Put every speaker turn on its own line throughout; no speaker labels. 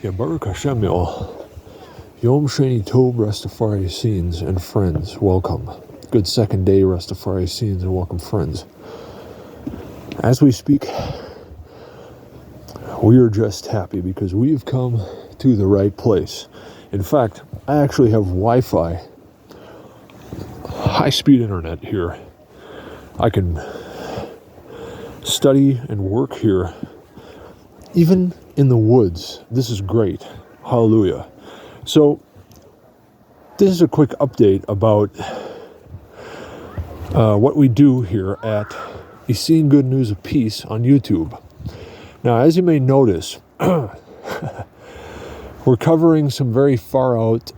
Yeah, Baruch Hashem, y'all. Yom Sheni Tov, Rastafari Scenes and friends, welcome. Good second day, Rastafari Scenes, and welcome, friends. As we speak, we are just happy because we've come to the right place. In fact, I actually have Wi-Fi, high-speed internet here. I can study and work here, even in the woods. This is great. Hallelujah. So, this is a quick update about what we do here at Essene Good News of Peace on YouTube. Now, as you may notice, we're covering some very far out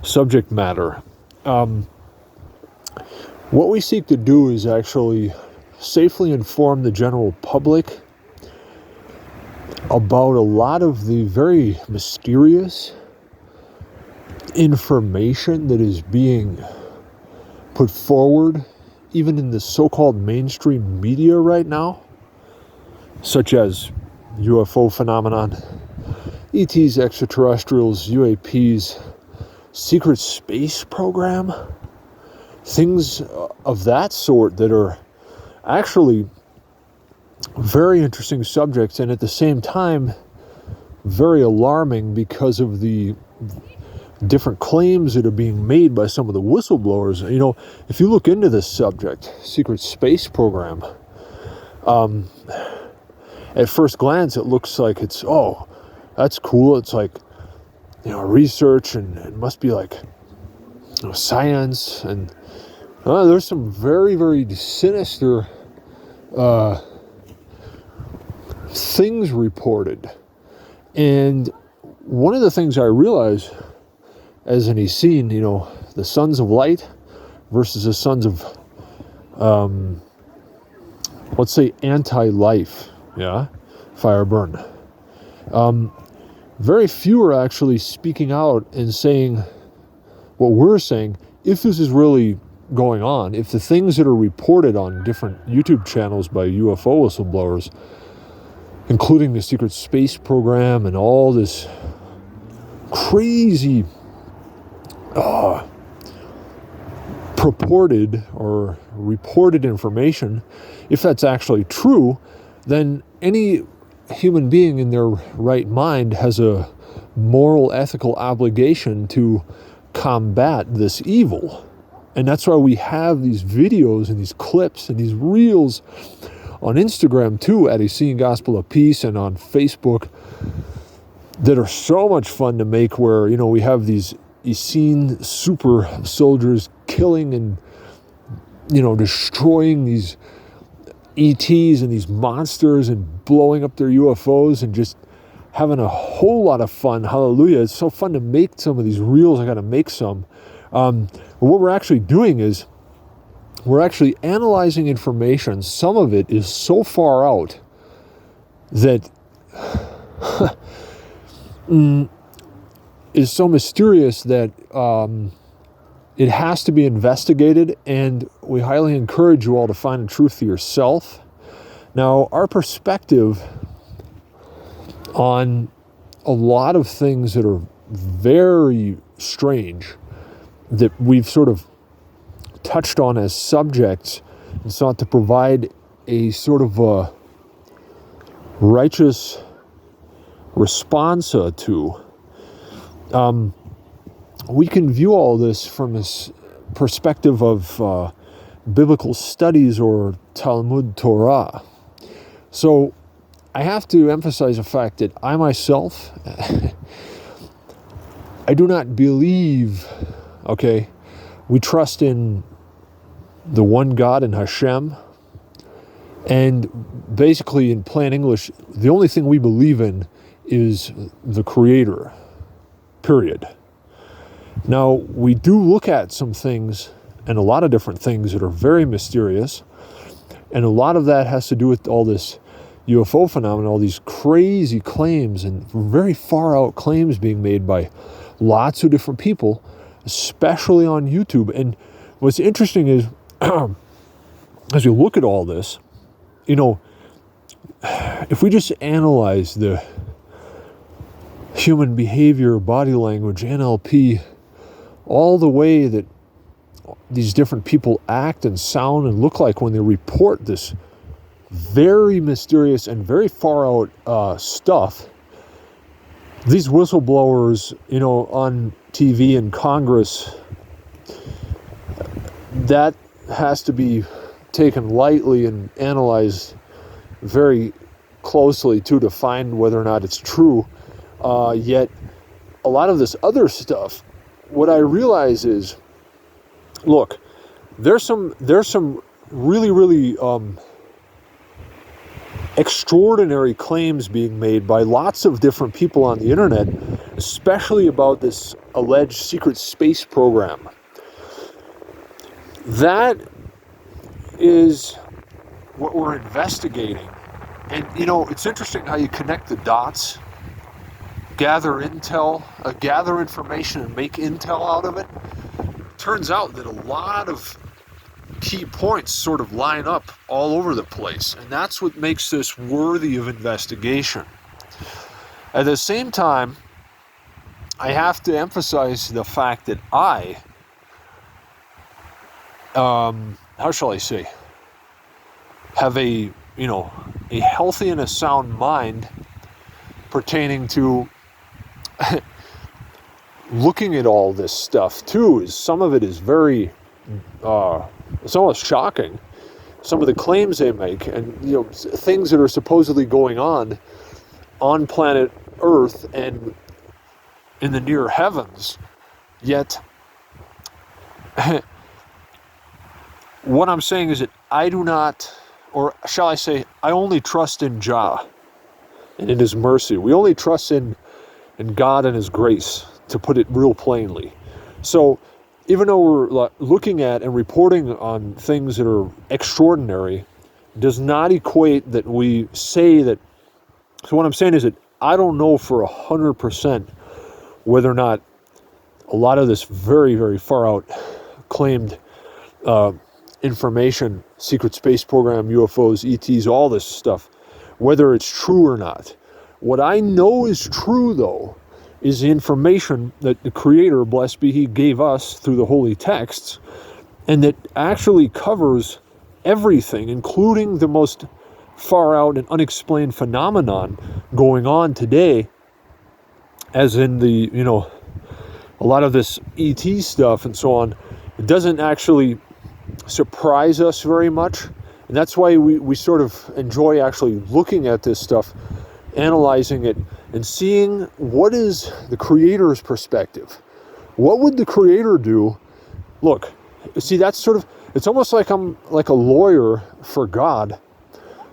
subject matter. What we seek to do is actually safely inform the general public about a lot of the very mysterious information that is being put forward, even in the so-called mainstream media right now, such as UFO phenomenon, ETs, extraterrestrials, UAPs, secret space program, things of that sort that are actually very interesting subjects, and at the same time very alarming because of the different claims that are being made by some of the whistleblowers. You know, if you look into this subject, secret space program, at first glance it looks like it's, oh, that's cool. It's like, you know, research, and it must be like, you know, science, and there's some very, very sinister things reported. And one of the things I realized as an Essene, you know, the Sons of Light versus the Sons of, let's say, anti-life, yeah, fire burn. Very few are actually speaking out and saying what we're saying, if this is really going on, if the things that are reported on different YouTube channels by UFO whistleblowers, including the secret space program and all this crazy purported or reported information, if that's actually true, then any human being in their right mind has a moral, ethical obligation to combat this evil. And that's why we have these videos and these clips and these reels on Instagram too, at Essene Gospel of Peace, and on Facebook, that are so much fun to make, where, you know, we have these Essene super soldiers killing and, you know, destroying these ETs and these monsters and blowing up their UFOs and just having a whole lot of fun. Hallelujah. It's so fun to make some of these reels. I got to make some. What we're actually doing is we're actually analyzing information. Some of it is so far out that is so mysterious that it has to be investigated, and we highly encourage you all to find the truth for yourself. Now, our perspective on a lot of things that are very strange, that we've sort of touched on as subjects, and sought to provide a sort of a righteous response to. We can view all this from this perspective of biblical studies or Talmud Torah. So I have to emphasize the fact that I myself, I do not believe, okay, we trust in the one God, in Hashem, and basically, in plain English, the only thing we believe in is the Creator, period. Now, we do look at some things, and a lot of different things that are very mysterious, and a lot of that has to do with all this UFO phenomenon, all these crazy claims and very far out claims being made by lots of different people, especially on YouTube. And what's interesting is, as you look at all this, you know, if we just analyze the human behavior, body language, NLP, all the way that these different people act and sound and look like when they report this very mysterious and very far out stuff, these whistleblowers, on TV and Congress, that has to be taken lightly and analyzed very closely too, to find whether or not it's true. Yet a lot of this other stuff, what I realize is, look, there's some really, really extraordinary claims being made by lots of different people on the internet, especially about this alleged secret space program. That is what we're investigating. And, it's interesting how you connect the dots, gather information and make intel out of it. Turns out that a lot of key points sort of line up all over the place, and that's what makes this worthy of investigation. At the same time, I have to emphasize the fact that I, how shall I say, have a healthy and a sound mind pertaining to looking at all this stuff too. Is some of it is very it's almost shocking, some of the claims they make, and things that are supposedly going on planet Earth and in the near heavens. Yet what I'm saying is that I do not, or shall I say, I only trust in Jah and in His mercy. We only trust in God and His grace, to put it real plainly. So even though we're looking at and reporting on things that are extraordinary, does not equate that we say that. So what I'm saying is that I don't know for 100% whether or not a lot of this very, very far out claimed information, secret space program, UFOs, ETs, all this stuff, whether it's true or not. What I know is true, though, is the information that the Creator, blessed be He, gave us through the holy texts, and that actually covers everything, including the most far out and unexplained phenomenon going on today, as in the, a lot of this ET stuff and so on. It doesn't actually surprise us very much, and that's why we sort of enjoy actually looking at this stuff, analyzing it, and seeing what is the Creator's perspective. What would the Creator do? Look, see, that's sort of, it's almost like I'm like a lawyer for God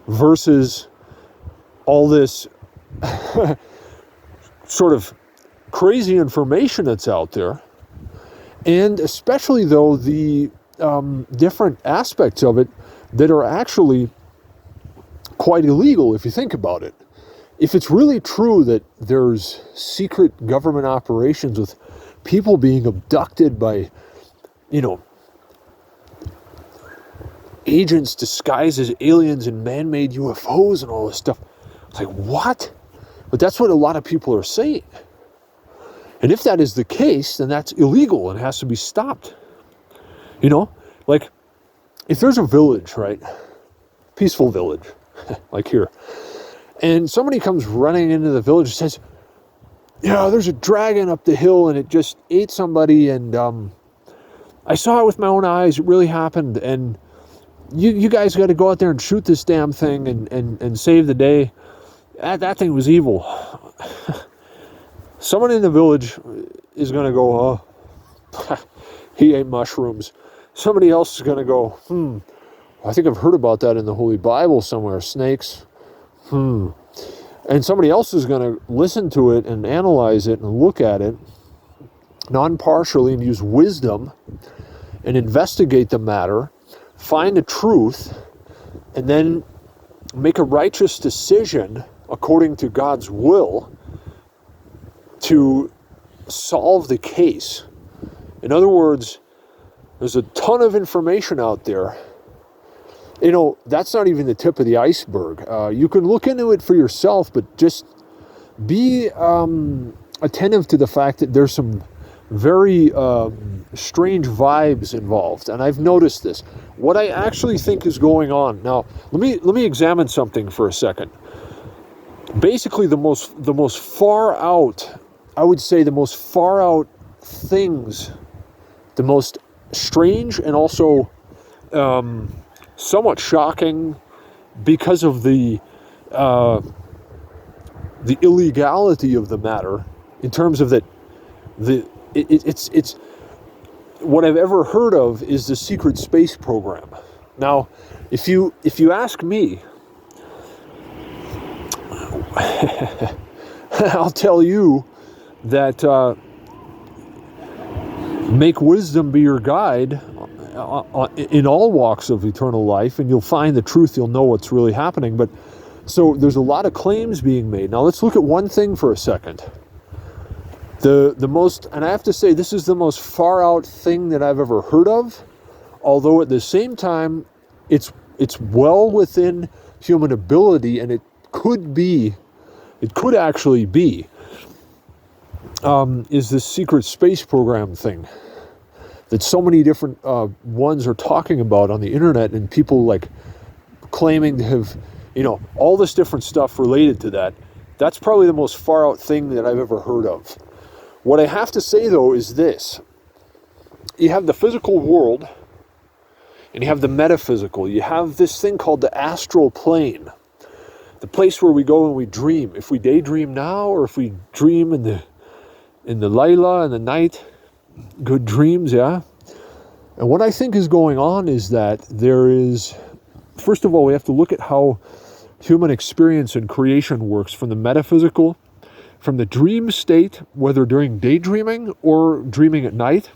versus all this sort of crazy information that's out there. And especially, though, the different aspects of it that are actually quite illegal if you think about it. If it's really true that there's secret government operations with people being abducted by, agents disguised as aliens and man-made UFOs and all this stuff, it's like, what? But that's what a lot of people are saying. And if that is the case, then that's illegal and has to be stopped. Like, if there's a village, right? Peaceful village, like here. And somebody comes running into the village and says, there's a dragon up the hill and it just ate somebody, and I saw it with my own eyes, it really happened, and you guys got to go out there and shoot this damn thing and save the day. That thing was evil. Someone in the village is going to go, he ate mushrooms. Somebody else is going to go, I think I've heard about that in the Holy Bible somewhere, snakes. And somebody else is going to listen to it and analyze it and look at it non-partially and use wisdom and investigate the matter, find the truth, and then make a righteous decision according to God's will to solve the case. In other words, there's a ton of information out there, that's not even the tip of the iceberg. You can look into it for yourself, but just be attentive to the fact that there's some very strange vibes involved, and I've noticed this. What I actually think is going on now. Let me examine something for a second. Basically, the most far out, I would say, the most far out things, the most strange and also somewhat shocking because of the illegality of the matter, in terms of that it's what I've ever heard of is the secret space program. Now, if you ask me, I'll tell you that make wisdom be your guide in all walks of eternal life, and you'll find the truth. You'll know what's really happening. But so there's a lot of claims being made. Now let's look at one thing for a second. The most, and I have to say, this is the most far out thing that I've ever heard of, although at the same time it's well within human ability, and it could actually be is this secret space program thing that so many different ones are talking about on the internet, and people like claiming to have all this different stuff related to that. That's probably the most far out thing that I've ever heard of. What I have to say, though, is this. You have the physical world, and you have the metaphysical. You have this thing called the astral plane, the place where we go and we dream. If we daydream now, or if we dream in the Layla, in the night, good dreams, yeah? And what I think is going on is that there is, first of all, we have to look at how human experience and creation works from the metaphysical, from the dream state, whether during daydreaming or dreaming at night,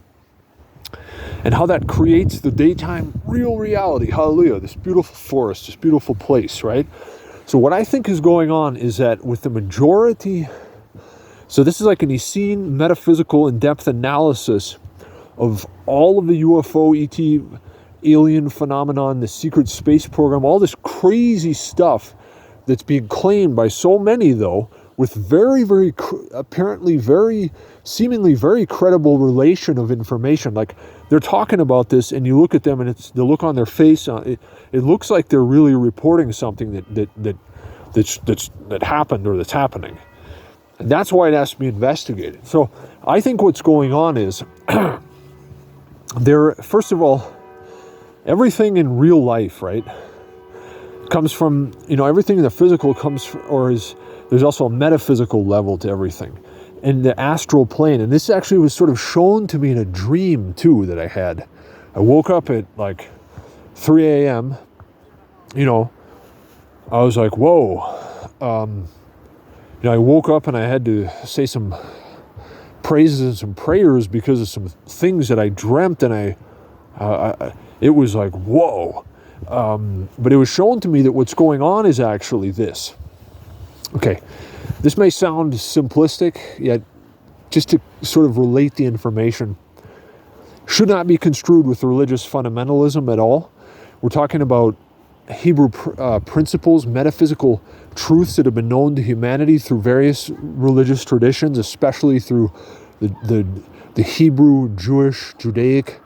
and how that creates the daytime real reality. Hallelujah, this beautiful forest, this beautiful place, right? So what I think is going on is that with the majority, so this is like an Essene metaphysical in-depth analysis of all of the UFO, ET, alien phenomenon, the secret space program, all this crazy stuff that's being claimed by so many, though, with very, very, apparently very, seemingly very credible relation of information. Like, they're talking about this, and you look at them, and it's the look on their face. It looks like they're really reporting something that happened or that's happening. And that's why it has to be investigated. So I think what's going on is first of all, everything in real life, right, comes from, everything in the physical comes from, there's also a metaphysical level to everything. And the astral plane, and this actually was sort of shown to me in a dream too that I had. I woke up at like 3 a.m., I was like, whoa. I woke up and I had to say some praises and some prayers because of some things that I dreamt, and it was like, whoa. But it was shown to me that what's going on is actually this. Okay, this may sound simplistic, yet just to sort of relate the information, should not be construed with religious fundamentalism at all. We're talking about Hebrew principles, metaphysical truths that have been known to humanity through various religious traditions, especially through the Hebrew, Jewish, Judaic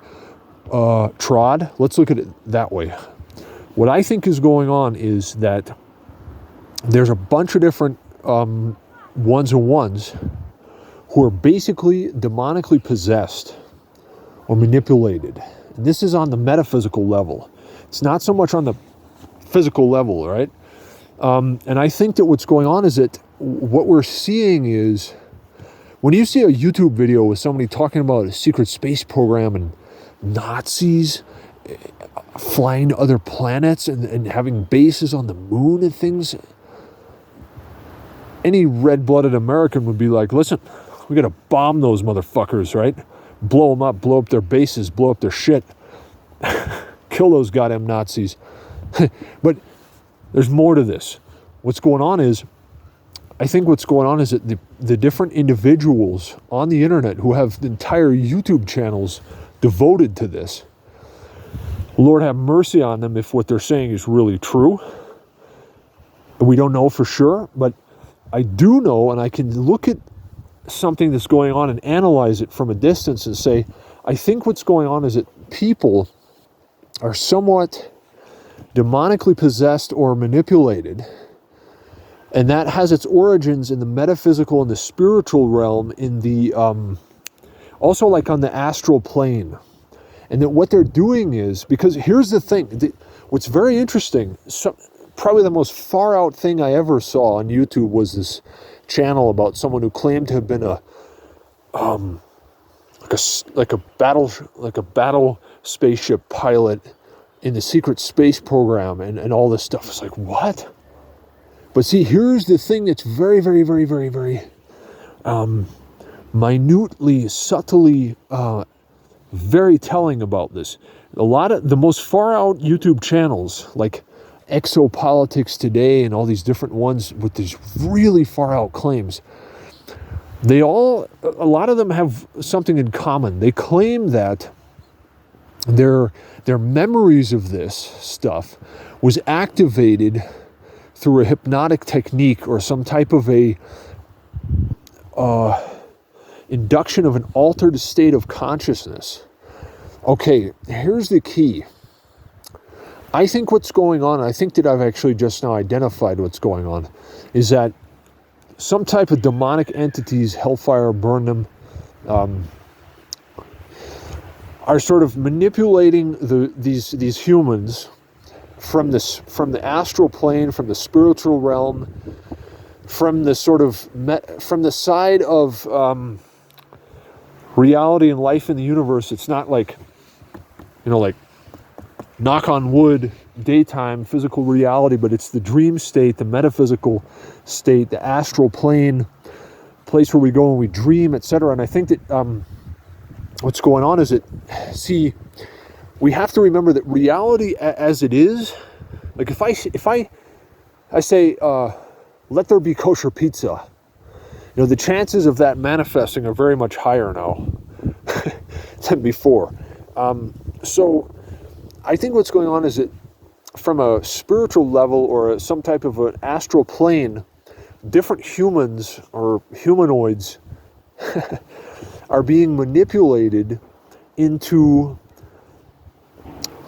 trod. Let's look at it that way. What I think is going on is that there's a bunch of different ones-on-ones who are basically demonically possessed or manipulated. And this is on the metaphysical level. It's not so much on the physical level, right? And I think that what's going on is that what we're seeing is, when you see a YouTube video with somebody talking about a secret space program and Nazis flying to other planets and having bases on the moon and things, any red-blooded American would be like, listen, we got to bomb those motherfuckers, right? Blow them up, blow up their bases, blow up their shit. Kill those goddamn Nazis. But there's more to this. What's going on is, I think what's going on is that the different individuals on the internet who have entire YouTube channels devoted to this Lord have mercy on them if what they're saying is really true. We don't know for sure, but I do know, and I can look at something that's going on and analyze it from a distance and say, I think what's going on is that people are somewhat demonically possessed or manipulated, and that has its origins in the metaphysical and the spiritual realm, in the also like on the astral plane. And that what they're doing is, because here's the thing, what's very interesting, probably the most far out thing I ever saw on YouTube was this channel about someone who claimed to have been a battle spaceship pilot in the secret space program and all this stuff. It's like, what? But see, here's the thing that's very, very, very, very, very minutely, subtly, very telling about this. A lot of the most far out YouTube channels, like Exopolitics Today and all these different ones with these really far out claims, a lot of them have something in common. They claim that their memories of this stuff was activated through a hypnotic technique or some type of a induction of an altered state of consciousness. Okay, here's the key. I think what's going on, I think that I've actually just now identified what's going on, is that some type of demonic entities, hellfire, burn them, are sort of manipulating these humans from the astral plane, from the spiritual realm, from the sort of from the side of reality and life in the universe. It's not like, like knock on wood, daytime physical reality, but it's the dream state, the metaphysical state, the astral plane, place where we go and we dream, etc. And I think that what's going on is that, see, we have to remember that reality as it is, like if I say, let there be kosher pizza, the chances of that manifesting are very much higher now than before. So I think what's going on is that from a spiritual level or some type of an astral plane, different humans or humanoids are being manipulated into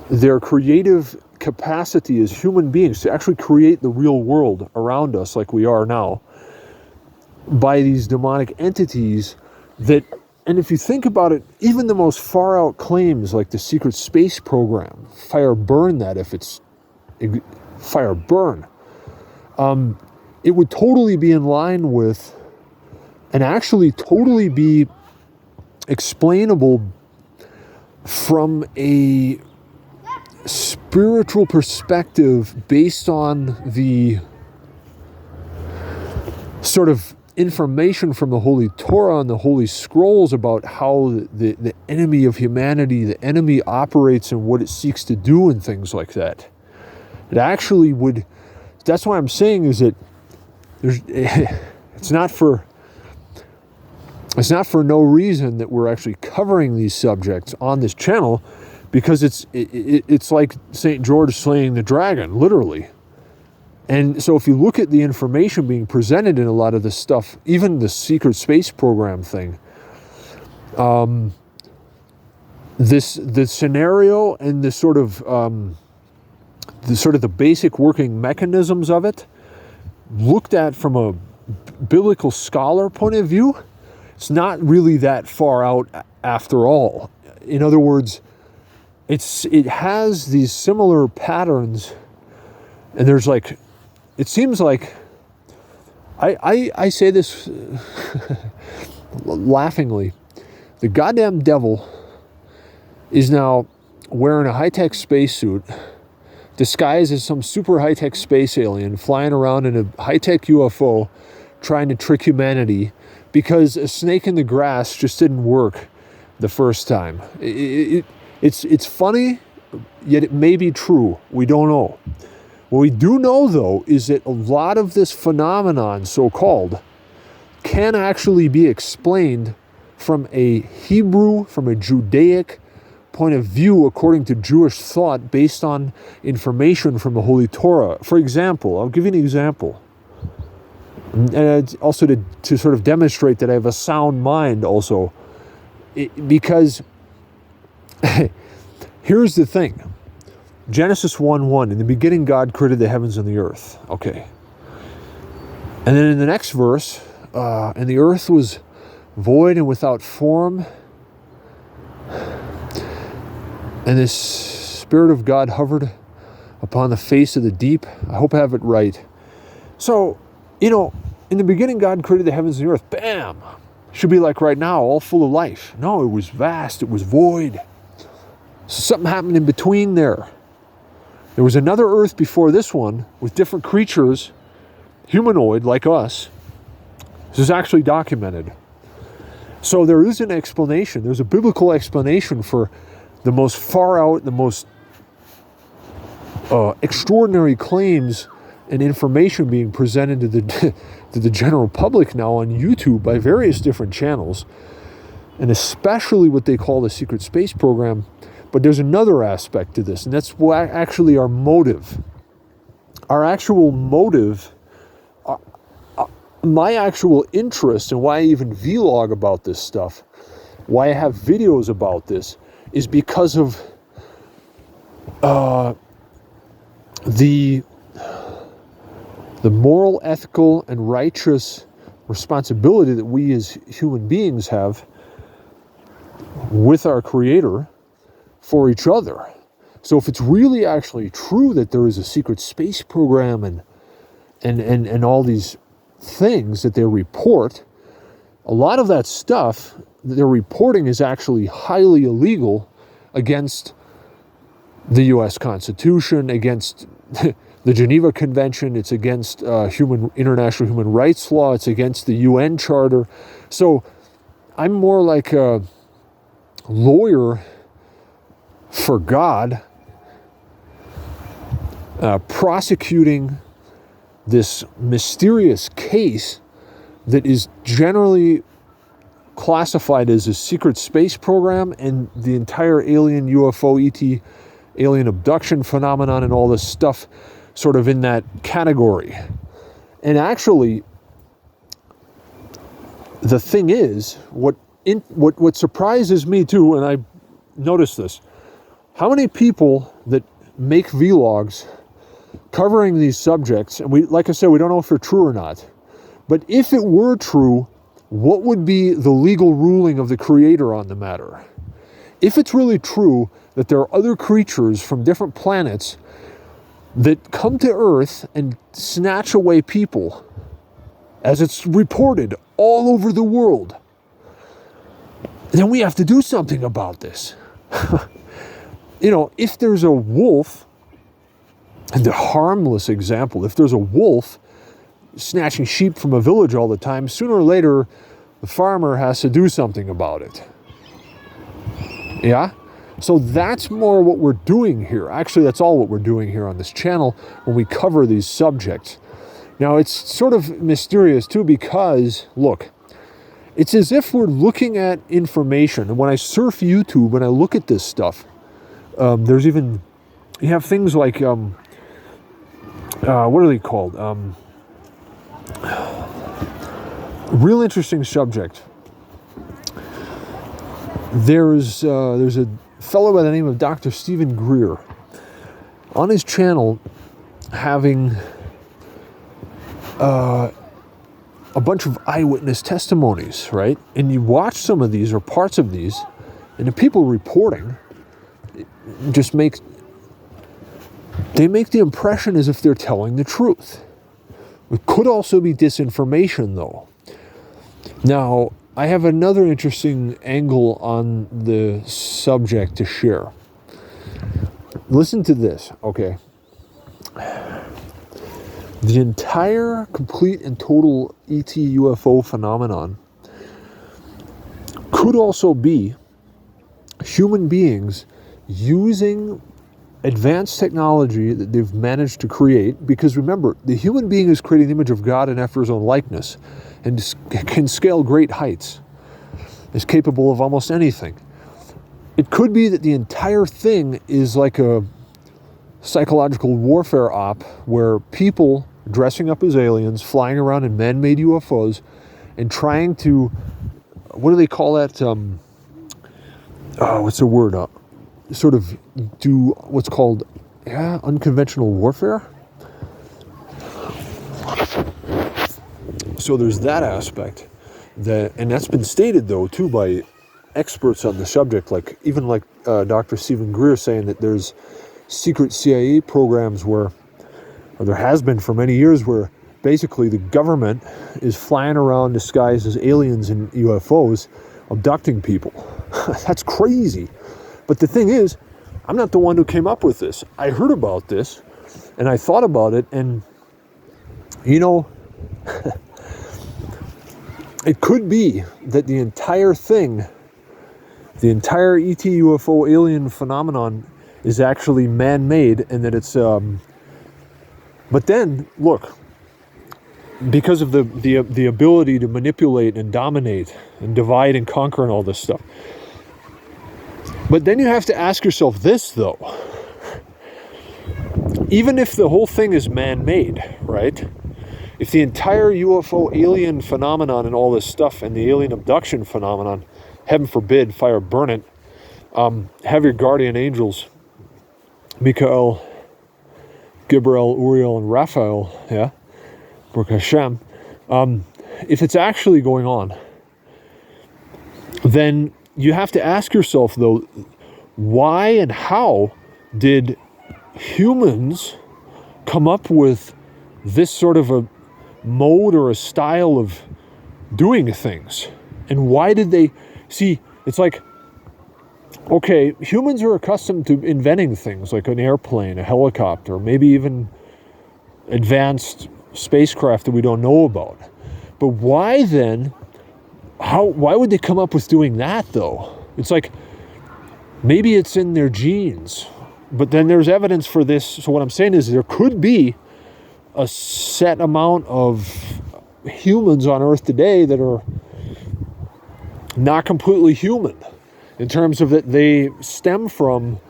their creative capacity as human beings to actually create the real world around us like we are now by these demonic entities that, and if you think about it, even the most far out claims like the secret space program, fire burn that if it's fire burn, it would totally be in line with and actually totally be explainable from a spiritual perspective based on the sort of information from the Holy Torah and the Holy Scrolls about how the enemy of humanity, the enemy operates and what it seeks to do and things like that. It actually would, that's why I'm saying is that it's not for no reason that we're actually covering these subjects on this channel, because it's like St. George slaying the dragon, literally. And so if you look at the information being presented in a lot of this stuff, even the secret space program thing, the scenario and the basic working mechanisms of it, looked at from a biblical scholar point of view, it's not really that far out after all. In other words, it has these similar patterns, and there's like, it seems like, I say this laughingly, the goddamn devil is now wearing a high-tech spacesuit, disguised as some super high-tech space alien, flying around in a high-tech UFO, trying to trick humanity, because a snake in the grass just didn't work the first time. It's funny, yet it may be true. We don't know. What we do know, though, is that a lot of this phenomenon, so-called, can actually be explained from a Hebrew, from a Judaic point of view according to Jewish thought based on information from the Holy Torah. For example, I'll give you an example. And also to sort of demonstrate that I have a sound mind also. Because here's the thing. Genesis 1:1, in the beginning God created the heavens and the earth. Okay. And then in the next verse, and the earth was void and without form, and the Spirit of God hovered upon the face of the deep. I hope I have it right. So, in the beginning God created the heavens and the earth. Bam! Should be like right now, all full of life. No, it was vast, it was void. Something happened in between there. There was another earth before this one with different creatures, humanoid like us. This is actually documented. So there is an explanation. There's a biblical explanation for the most far out, the most extraordinary claims and information being presented to the general public now on YouTube by various different channels, and especially what they call the secret space program. But there's another aspect to this, and that's actually our motive. Our actual motive, my actual interest, and why I even vlog about this stuff, why I have videos about this, is because of the moral, ethical, and righteous responsibility that we as human beings have with our Creator for each other. So if it's really actually true that there is a secret space program and all these things that they report, a lot of that stuff that they're reporting is actually highly illegal against the U.S. Constitution, against the Geneva Convention, it's against international human rights law, it's against the UN Charter. So I'm more like a lawyer for God, prosecuting this mysterious case that is generally classified as a secret space program, and the entire alien UFO ET alien abduction phenomenon and all this stuff sort of in that category. And actually, the thing is, what surprises me too, and I noticed this, how many people that make vlogs covering these subjects, and we, like I said, we don't know if they're true or not, but if it were true, what would be the legal ruling of the Creator on the matter? If it's really true that there are other creatures from different planets that come to Earth and snatch away people, as it's reported all over the world, then we have to do something about this. If there's a wolf, and the harmless example, if there's a wolf snatching sheep from a village all the time, sooner or later, the farmer has to do something about it. Yeah? So that's more what we're doing here. Actually, that's all what we're doing here on this channel when we cover these subjects. Now, it's sort of mysterious too because, look, it's as if we're looking at information. And when I surf YouTube, when I look at this stuff, there's even, you have things like, what are they called? Real interesting subject. There's a fellow by the name of Dr. Stephen Greer on his channel having a bunch of eyewitness testimonies, right? And you watch some of these or parts of these, and the people reporting just make the impression as if they're telling the truth. It could also be disinformation, though. Now, I have another interesting angle on the subject to share. Listen to this, okay? The entire complete and total ET UFO phenomenon could also be human beings using advanced technology that they've managed to create, because remember, the human being is creating the image of God and after his own likeness, and can scale great heights, is capable of almost anything. It could be that the entire thing is like a psychological warfare op where people dressing up as aliens, flying around in man-made UFOs, and trying to, what do they call that? What's the word? Sort of do what's called unconventional warfare. So there's that aspect, and that's been stated though too by experts on the subject, like Dr. Stephen Greer saying that there's secret CIA programs or there has been for many years, where basically the government is flying around disguised as aliens and UFOs, abducting people. That's crazy. But the thing is, I'm not the one who came up with this. I heard about this, and I thought about it, and, it could be that the entire thing, the entire ET UFO alien phenomenon is actually man-made, and that it's, but then, look, because of the ability to manipulate and dominate and divide and conquer and all this stuff. But then you have to ask yourself this, though. Even if the whole thing is man-made, right? If the entire UFO alien phenomenon and all this stuff and the alien abduction phenomenon, heaven forbid, fire burn it, have your guardian angels, Michael, Gabriel, Uriel, and Raphael, Baruch Hashem, if it's actually going on, then you have to ask yourself, though, why and how did humans come up with this sort of a mode or a style of doing things? And why did they... See, it's like, okay, humans are accustomed to inventing things like an airplane, a helicopter, maybe even advanced spacecraft that we don't know about. But why then... Why would they come up with doing that, though? It's like, maybe it's in their genes, but then there's evidence for this. So what I'm saying is there could be a set amount of humans on Earth today that are not completely human, in terms of that they stem from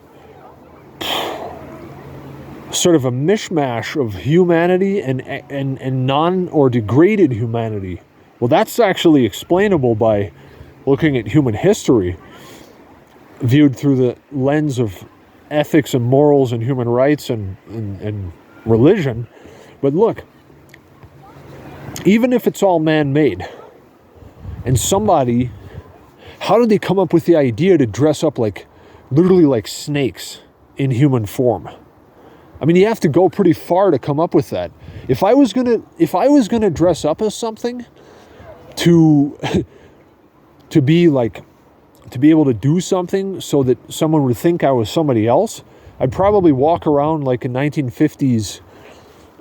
sort of a mishmash of humanity and non or degraded humanity. Well, that's actually explainable by looking at human history viewed through the lens of ethics and morals and human rights and religion. But look, even if it's all man-made, and somebody, how did they come up with the idea to dress up literally like snakes in human form? I mean, you have to go pretty far to come up with that. If I was gonna dress up as something, to be able to do something so that someone would think I was somebody else, I'd probably walk around like a 1950s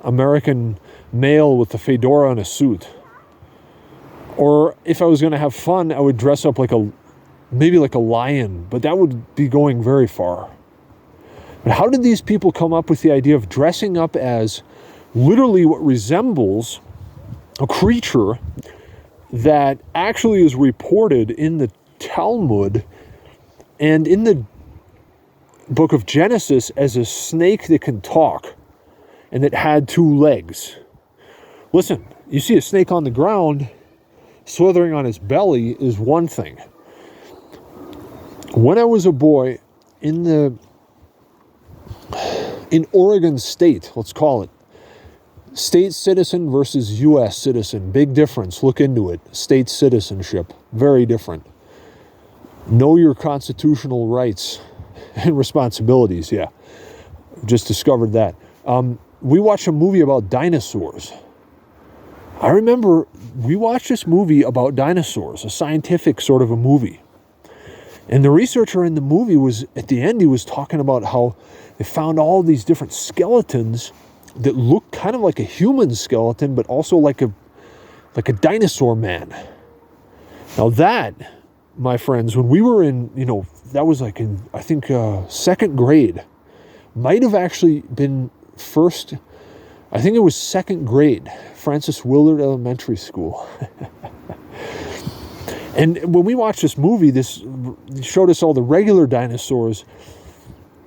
American male with a fedora and a suit. Or if I was going to have fun, I would dress up maybe like a lion, but that would be going very far. But how did these people come up with the idea of dressing up as literally what resembles a creature that actually is reported in the Talmud and in the book of Genesis as a snake that can talk and that had 2 legs? Listen, you see a snake on the ground slithering on his belly is one thing. When I was a boy in Oregon State, let's call it, state citizen versus U.S. citizen, big difference. Look into it. State citizenship, very different. Know your constitutional rights and responsibilities. Yeah, just discovered that. We watched a movie about dinosaurs. I remember we watched this movie about dinosaurs, a scientific sort of a movie. And the researcher in the movie at the end, he was talking about how they found all these different skeletons that looked kind of like a human skeleton, but also like a dinosaur man. Now that, my friends, when we were in, that was like in, I think, 2nd grade, might have actually been first, I think it was 2nd grade, Francis Willard Elementary School. And when we watched this movie, this showed us all the regular dinosaurs,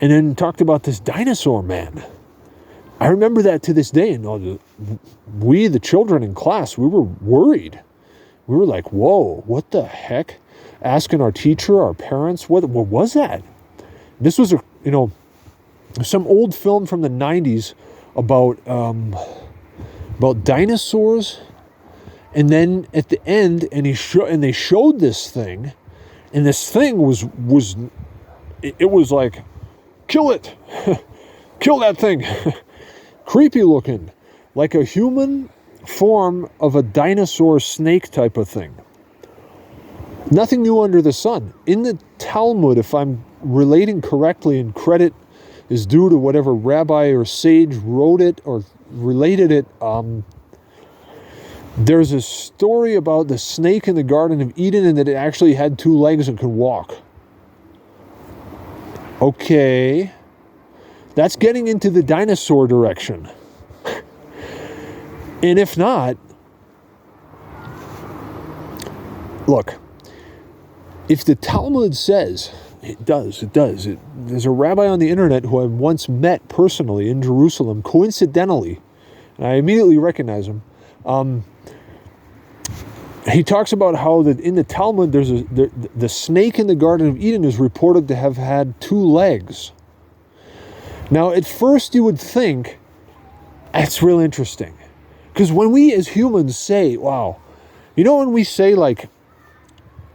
and then talked about this dinosaur man. I remember that to this day. And we, the children in class, we were worried. We were like, whoa, what the heck? Asking our teacher, our parents, what was that? This was some old film from the 90s about dinosaurs. And then at the end, and they showed this thing, and this thing was like, kill it, kill that thing. Creepy looking, like a human form of a dinosaur snake type of thing. Nothing new under the sun. In the Talmud, if I'm relating correctly, and credit is due to whatever rabbi or sage wrote it or related it, there's a story about the snake in the Garden of Eden, and that it actually had 2 legs and could walk. Okay. That's getting into the dinosaur direction. And if not, look, if the Talmud says, it does. There's a rabbi on the internet who I once met personally in Jerusalem, coincidentally, and I immediately recognize him. He talks about how that in the Talmud, the snake in the Garden of Eden is reported to have had 2 legs. Now, at first you would think, that's real interesting. Because when we as humans say, wow, when we say like,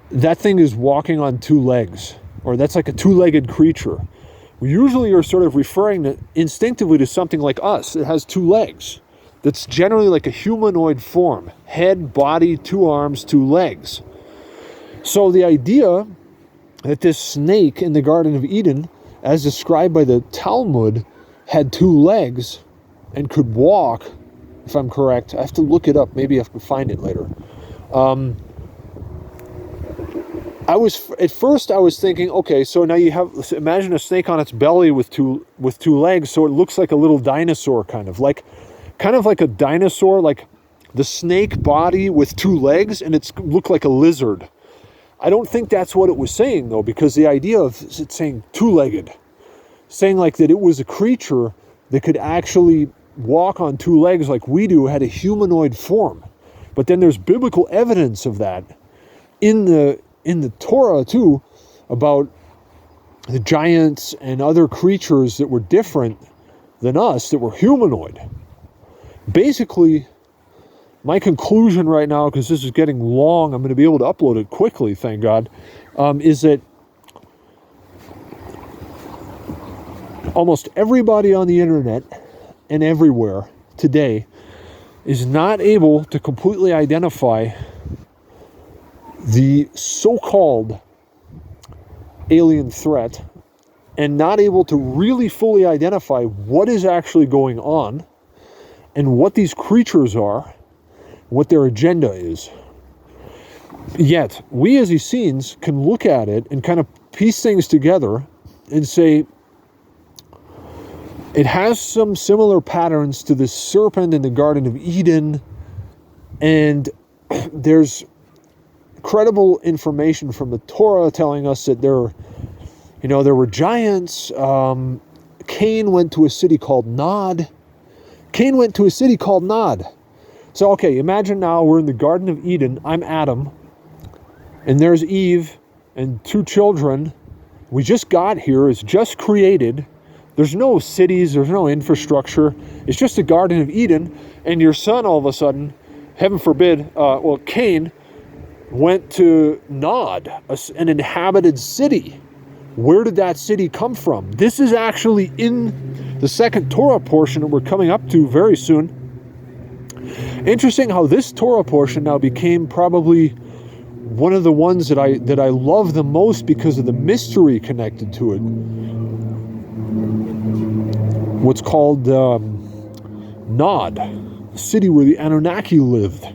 that thing is walking on 2 legs, or that's like a 2-legged creature, we usually are sort of referring instinctively to something like us. It has 2 legs. That's generally like a humanoid form. Head, body, 2 arms, 2 legs. So the idea that this snake in the Garden of Eden, as described by the Talmud, had 2 legs and could walk, if I'm correct. I have to look it up. Maybe I can find it later. At first I was thinking, okay, so now imagine a snake on its belly with two legs, so it looks like a little dinosaur kind of like a dinosaur, like the snake body with 2 legs, and it's looked like a lizard. I don't think that's what it was saying, though, because the idea of it saying 2-legged, saying like that it was a creature that could actually walk on 2 legs like we do, had a humanoid form. But then there's biblical evidence of that in the Torah too, about the giants and other creatures that were different than us, that were humanoid. Basically, my conclusion right now, because this is getting long, I'm going to be able to upload it quickly, thank God, is that almost everybody on the internet and everywhere today is not able to completely identify the so-called alien threat, and not able to really fully identify what is actually going on and what these creatures are, what their agenda is. Yet, we as Essenes can look at it and kind of piece things together and say, it has some similar patterns to the serpent in the Garden of Eden, and there's credible information from the Torah telling us that there were giants. Cain went to a city called Nod. So, okay, imagine now we're in the Garden of Eden. I'm Adam, and there's Eve and 2 children. We just got here. It's just created. There's no cities. There's no infrastructure. It's just the Garden of Eden. And your son, all of a sudden, heaven forbid, Cain, went to Nod, an inhabited city. Where did that city come from? This is actually in the second Torah portion that we're coming up to very soon. Interesting how this Torah portion now became probably one of the ones that I love the most because of the mystery connected to it. What's called Nod, the city where the Anunnaki lived.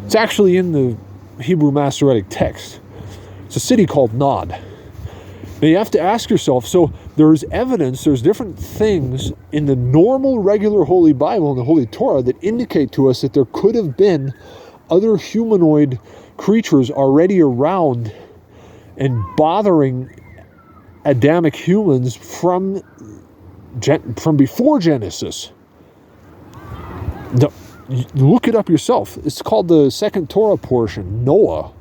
It's actually in the Hebrew Masoretic text. It's a city called Nod. Now you have to ask yourself, so there's evidence, there's different things in the normal, regular Holy Bible and the Holy Torah that indicate to us that there could have been other humanoid creatures already around and bothering Adamic humans from before Genesis. Look it up yourself. It's called the second Torah portion, Noah.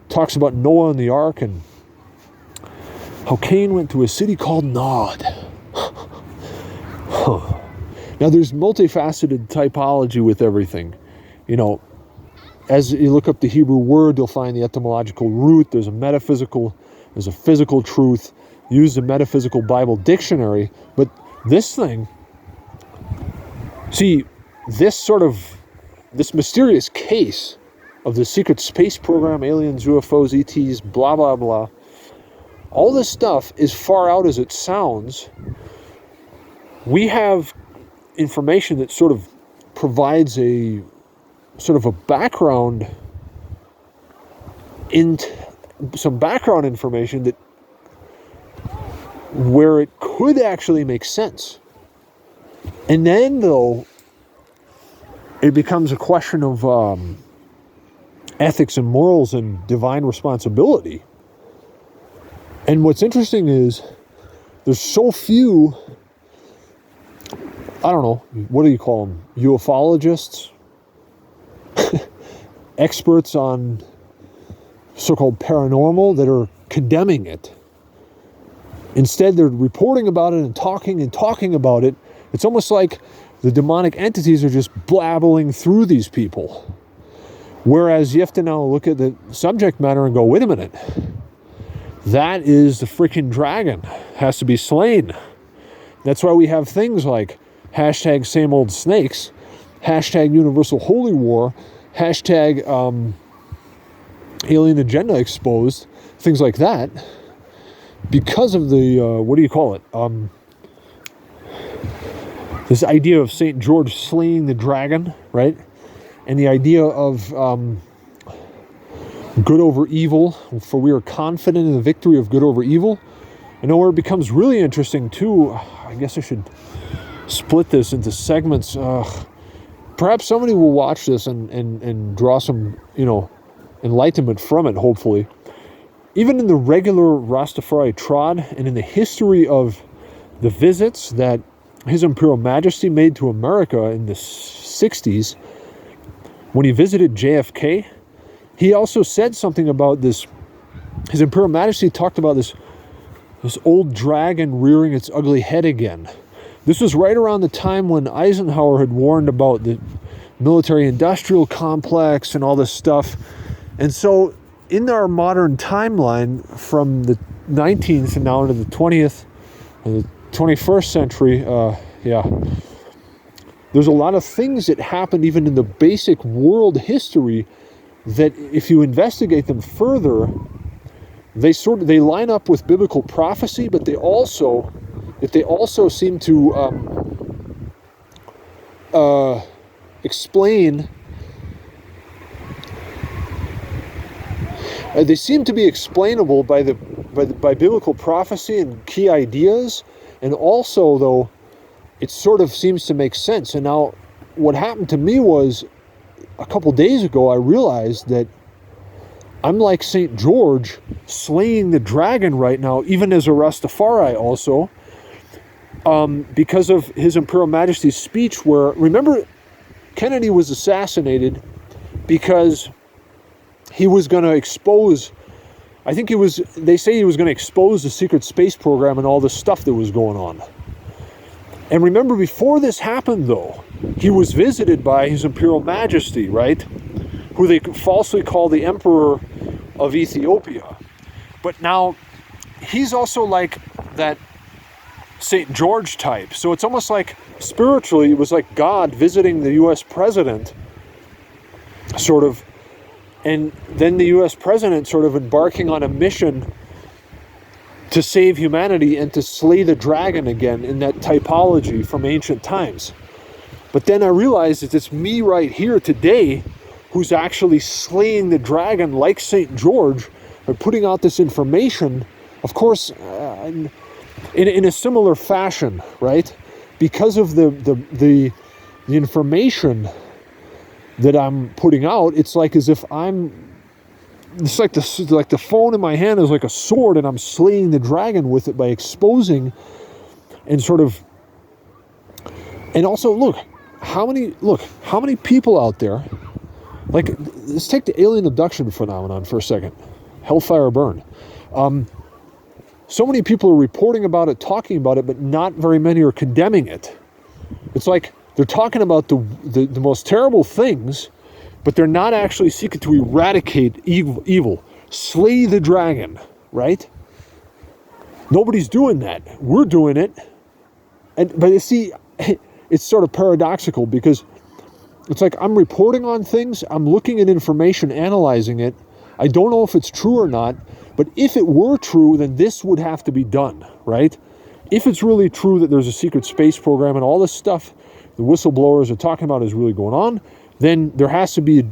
Talks about Noah and the ark and how Cain went to a city called Nod. Now there's multifaceted typology with everything. You know, as you look up the Hebrew word, you'll find the etymological root. There's a physical truth. Use the Metaphysical Bible Dictionary. But this thing, see, this mysterious case of the secret space program, aliens, UFOs, ETs, blah, blah, blah, all this stuff, as far out as it sounds, we have information that sort of provides a background, some background information that where it could actually make sense. And then, though, it becomes a question of ethics and morals and divine responsibility. And what's interesting is there's so few, I don't know, what do you call them? Ufologists? Experts on so-called paranormal that are condemning it. Instead, they're reporting about it and talking about it. It's almost like the demonic entities are just blabbling through these people. Whereas you have to now look at the subject matter and go, wait a minute. That is the freaking dragon. Has to be slain. That's why we have things like hashtag same old snakes, hashtag universal holy war, hashtag alien agenda exposed, things like that. Because of the, what do you call it? This idea of St. George slaying the dragon, right? And the idea of good over evil, for we are confident in the victory of good over evil. I know where it becomes really interesting too. I guess I should split this into segments. Perhaps somebody will watch this and draw some, enlightenment from it, hopefully. Even in the regular Rastafari trod and in the history of the visits that His Imperial Majesty made to America in the 60s, when he visited JFK, he also said something about this. His Imperial Majesty talked about this old dragon rearing its ugly head again. This was right around the time when Eisenhower had warned about the military-industrial complex and all this stuff. And so in our modern timeline from the 19th and now into the 20th and the 21st century, there's a lot of things that happened even in the basic world history that if you investigate them further, they line up with biblical prophecy, but they also seem to explain. They seem to be explainable by biblical prophecy and key ideas, and also though it sort of seems to make sense. And now, what happened to me was a couple days ago, I realized that I'm like St. George slaying the dragon right now, even as a Rastafari also, because of His Imperial Majesty's speech where, remember, Kennedy was assassinated because he was going to expose, they say he was going to expose the secret space program and all the stuff that was going on. And remember, before this happened, though, he was visited by His Imperial Majesty, right? Who they falsely call the Emperor of Ethiopia. But now, he's also like that St. George type. So it's almost like, spiritually, it was like God visiting the U.S. president, sort of, and then the U.S. president sort of embarking on a mission to save humanity and to slay the dragon again in that typology from ancient times. But then I realized that it's me right here today who's actually slaying the dragon like St. George by putting out this information, of course, in a similar fashion, right? Because of the information that I'm putting out, it's like as if I'm it's like the phone in my hand is like a sword, and I'm slaying the dragon with it by exposing and sort of. And also, look how many people out there, like, let's take the alien abduction phenomenon for a second, Hellfire Burn. So many people are reporting about it, talking about it, but not very many are condemning it. It's like they're talking about the most terrible things, but they're not actually seeking to eradicate evil. Slay the dragon, right? Nobody's doing that. We're doing it. But you see, it's sort of paradoxical, because it's like I'm reporting on things, I'm looking at information, analyzing it. I don't know if it's true or not, but if it were true, then this would have to be done, right? If it's really true that there's a secret space program and all this stuff the whistleblowers are talking about is really going on, then there has to be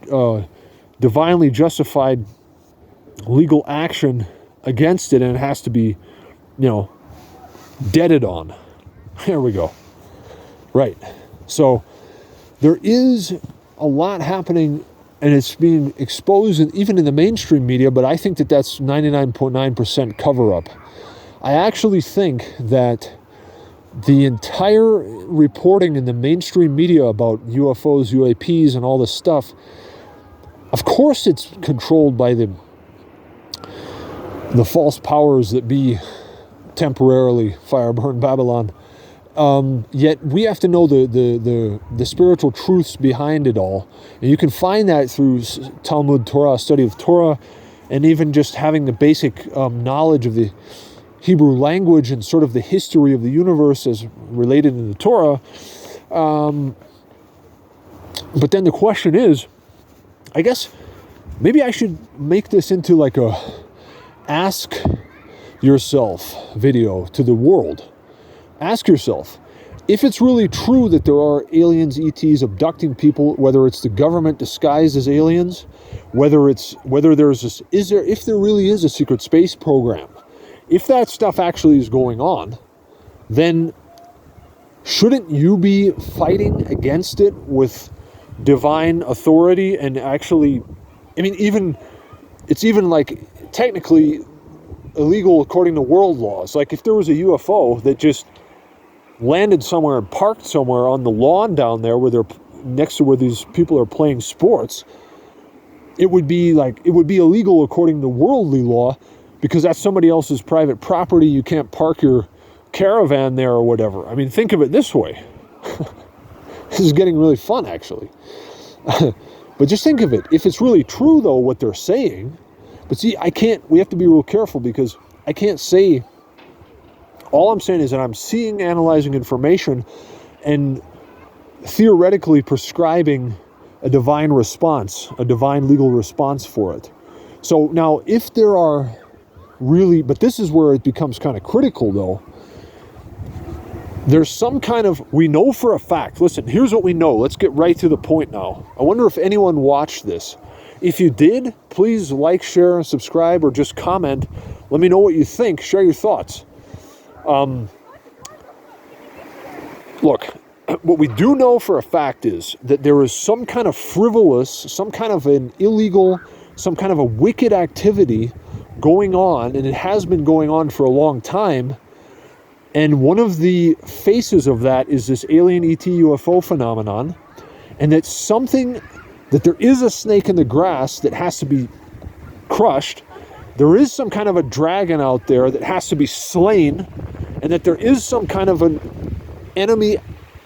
divinely justified legal action against it, and it has to be, deaded on. There we go. Right. So there is a lot happening, and it's being exposed even in the mainstream media, but I think that that's 99.9% cover-up. I actually think that the entire reporting in the mainstream media about UFOs, UAPs, and all this stuff, of course it's controlled by the false powers that be, temporarily, Fire Burn Babylon. Yet we have to know the spiritual truths behind it all. And you can find that through Talmud Torah, study of Torah, and even just having the basic knowledge of the Hebrew language and sort of the history of the universe as related in the Torah. But then the question is, I guess maybe I should make this into like a ask yourself video to the world. Ask yourself, if it's really true that there are aliens, ETs abducting people, whether it's the government disguised as aliens, if there really is a secret space program, if that stuff actually is going on, then shouldn't you be fighting against it with divine authority and actually, it's even like technically illegal according to world laws. Like if there was a UFO that just landed somewhere and parked somewhere on the lawn down there where they're next to where these people are playing sports, it would be illegal according to worldly law, because that's somebody else's private property. You can't park your caravan there or whatever. Think of it this way. This is getting really fun, actually. But just think of it. If it's really true, though, what they're saying, but see, we have to be real careful, because I can't say, all I'm saying is that I'm seeing, analyzing information, and theoretically prescribing a divine response, a divine legal response for it. So now, if there are really, but this is where it becomes kind of critical, though, there's some kind of, we know for a fact, listen, here's what we know, let's get right to the point now. I wonder if anyone watched this. If you did, please like, share, subscribe, or just comment. Let me know what you think. Share your thoughts. Look, what we do know for a fact is that there is some kind of frivolous, some kind of an illegal, some kind of a wicked activity going on, and it has been going on for a long time. And one of the faces of that is this alien ET UFO phenomenon, and that there is a snake in the grass that has to be crushed. There is some kind of a dragon out there that has to be slain, and that there is some kind of an enemy,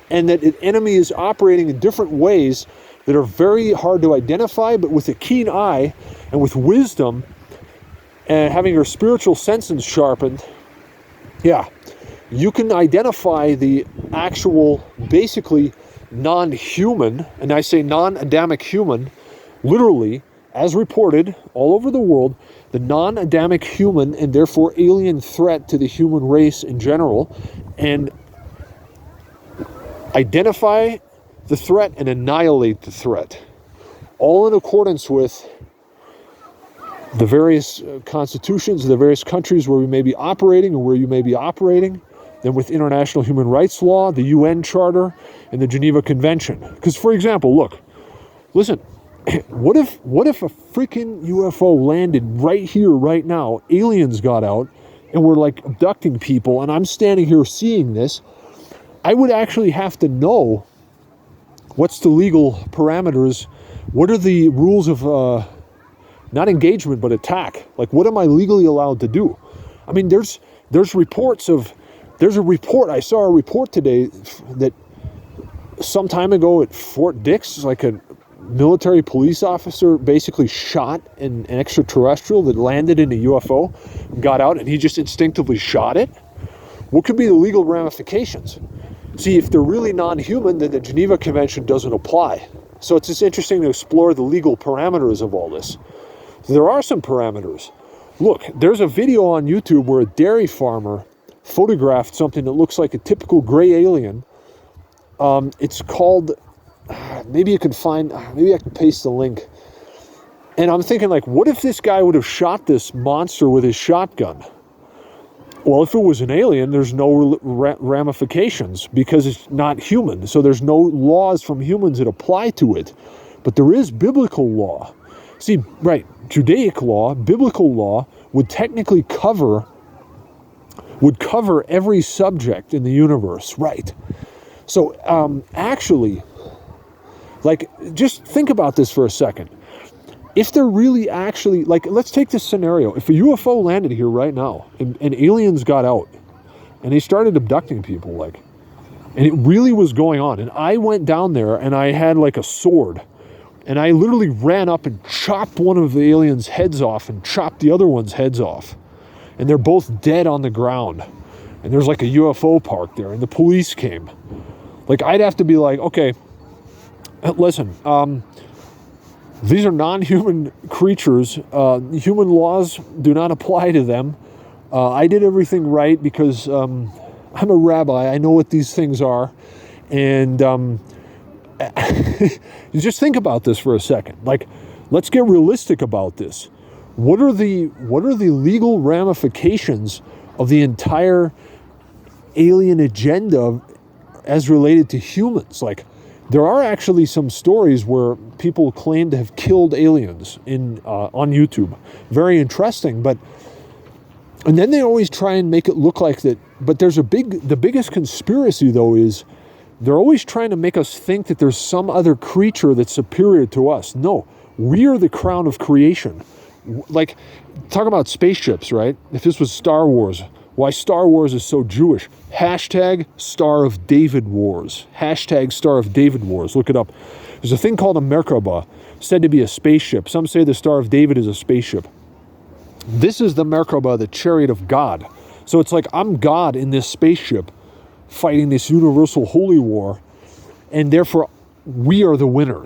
and that an enemy is operating in different ways that are very hard to identify, but with a keen eye and with wisdom and having your spiritual senses sharpened, you can identify the actual, basically non-human, and I say non-Adamic human, literally, as reported all over the world, the non-Adamic human and therefore alien threat to the human race in general, and identify the threat and annihilate the threat, all in accordance with the various constitutions of the various countries where we may be operating, or where you may be operating, then with international human rights law, the UN Charter, and the Geneva Convention. Because, for example, listen, What if a freaking UFO landed right here, right now, aliens got out, and were like abducting people, and I'm standing here seeing this? I would actually have to know what's the legal parameters, what are the rules of, not engagement, but attack? Like, what am I legally allowed to do? I mean, there's reports of, I saw a report today that some time ago at Fort Dix, like a military police officer basically shot an extraterrestrial that landed in a UFO, got out, and he just instinctively shot it. What could be the legal ramifications? See, if they're really non-human, then the Geneva Convention doesn't apply. So it's just interesting to explore the legal parameters of all this. There are some parameters. Look, there's a video on YouTube where a dairy farmer photographed something that looks like a typical gray alien. It's called, maybe I can paste the link. And I'm thinking, like, what if this guy would have shot this monster with his shotgun? Well, if it was an alien, there's no ramifications because it's not human. So there's no laws from humans that apply to it. But there is biblical law. See, right, Judaic law, biblical law would technically cover every subject in the universe, right? So actually, like, just think about this for a second. If they're really actually, like, let's take this scenario. If a UFO landed here right now and aliens got out and they started abducting people, like, and it really was going on, and I went down there and I had like a sword and I literally ran up and chopped one of the aliens' heads off and chopped the other one's heads off, and they're both dead on the ground, and there's like a UFO parked there, and the police came. Like, I'd have to be like, okay, listen, these are non-human creatures. Human laws do not apply to them. I did everything right because I'm a rabbi. I know what these things are. And just think about this for a second. Like, let's get realistic about this. What are the legal ramifications of the entire alien agenda as related to humans? Like, there are actually some stories where people claim to have killed aliens on YouTube. Very interesting, and then they always try and make it look like that. But there's the biggest conspiracy though is they're always trying to make us think that there's some other creature that's superior to us. No, we are the crown of creation. Like, talk about spaceships, right? If this was Star Wars, why Star Wars is so Jewish. Hashtag Star of David Wars. Hashtag Star of David Wars. Look it up. There's a thing called a Merkaba, said to be a spaceship. Some say the Star of David is a spaceship. This is the Merkaba, the chariot of God. So it's like I'm God in this spaceship fighting this universal holy war, and therefore we are the winners.